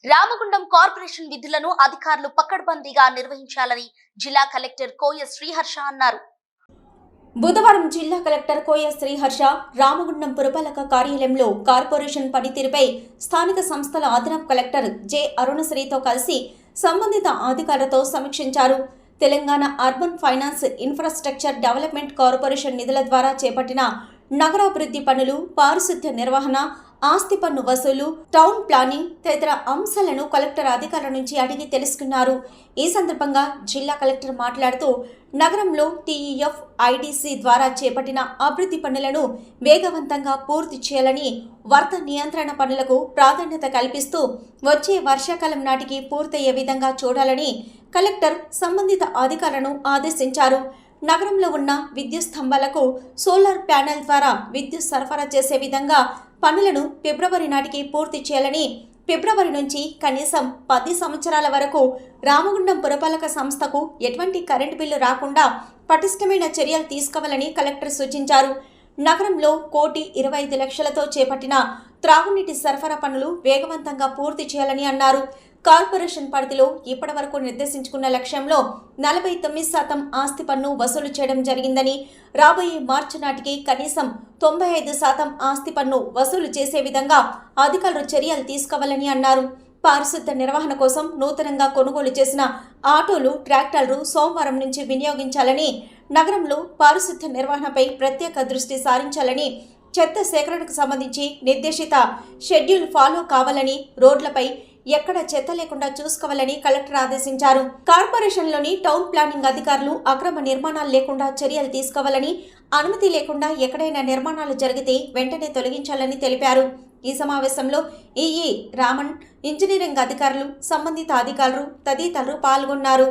Ramagundam corporation విధులను అధికారులు పకడ్బందీగా నిర్వహించాలని జిల్లా కలెక్టర్ కోయ శ్రీహర్ష అన్నారు. బుధవారం జిల్లా కలెక్టర్ కోయ శ్రీహర్ష రామగుండం పురపాలక కార్యాలయంలో కార్పొరేషన్ పనితీరుపై స్థానిక సంస్థల అదనపు కలెక్టర్ జె అరుణశ్రీతో కలిసి సంబంధిత అధికారులతో సమీక్షించారు. Telangana urban finance infrastructure development corporation నిధుల ద్వారా చేపట్టిన నగరాభివృద్ధి పనులు, పారిశుద్ధ్య నిర్వహణ, ఆస్తి పన్ను వసూలు, టౌన్ ప్లానింగ్ తదితర అంశాలను కలెక్టర్ అధికారుల నుంచి అడిగి తెలుసుకున్నారు. ఈ సందర్భంగా జిల్లా కలెక్టర్ మాట్లాడుతూ నగరంలో టీఈఎఫ్, ఐడీసీ ద్వారా చేపట్టిన అభివృద్ధి పనులను వేగవంతంగా పూర్తి చేయాలని, వరద నియంత్రణ పనులకు ప్రాధాన్యత కల్పిస్తూ వచ్చే వర్షాకాలం నాటికి పూర్తయ్యే విధంగా చూడాలని కలెక్టర్ సంబంధిత అధికారులను ఆదేశించారు. నగరంలో ఉన్న విద్యుత్ స్తంభాలకు సోలార్ ప్యానెల్ ద్వారా విద్యుత్ సరఫరా చేసే విధంగా పనులను ఫిబ్రవరి నాటికి పూర్తి చేయాలని, ఫిబ్రవరి నుంచి కనీసం 10 సంవత్సరాల వరకు రామగుండం పురపాలక సంస్థకు ఎటువంటి కరెంటు బిల్లు రాకుండా పటిష్టమైన చర్యలు తీసుకోవాలని కలెక్టర్ సూచించారు. నగరంలో 1,25,00,000తో చేపట్టిన త్రాగునీటి సరఫరా పనులు వేగవంతంగా పూర్తి చేయాలని అన్నారు. కార్పొరేషన్ పరిధిలో ఇప్పటి వరకు నిర్దేశించుకున్న లక్ష్యంలో 49% ఆస్తి పన్ను వసూలు చేయడం జరిగిందని, రాబోయే మార్చి నాటికి కనీసం 95% ఆస్తి పన్ను వసూలు చేసే విధంగా అధికారులు చర్యలు తీసుకోవాలని అన్నారు. పారిశుద్ధ్య నిర్వహణ కోసం నూతనంగా కొనుగోలు చేసిన ఆటోలు, ట్రాక్టర్లు సోమవారం నుంచి వినియోగించాలని, నగరంలో పారిశుద్ధ్య నిర్వహణపై ప్రత్యేక దృష్టి సారించాలని, చెత్త సేకరణకు సంబంధించి నిర్దేశిత షెడ్యూల్ ఫాలో కావాలని, రోడ్లపై ఎక్కడ చెత్త లేకుండా చూసుకోవాలని కలెక్టర్ ఆదేశించారు. కార్పొరేషన్లోని టౌన్ ప్లానింగ్ అధికారులు అక్రమ నిర్మాణాలు లేకుండా చర్యలు తీసుకోవాలని, అనుమతి లేకుండా ఎక్కడైనా నిర్మాణాలు జరిగితే వెంటనే తొలగించాలని తెలిపారు. ఈ సమావేశంలో ఈఈ రామన్, ఇంజనీరింగ్ అధికారులు, సంబంధిత అధికారులు తదితరులు పాల్గొన్నారు.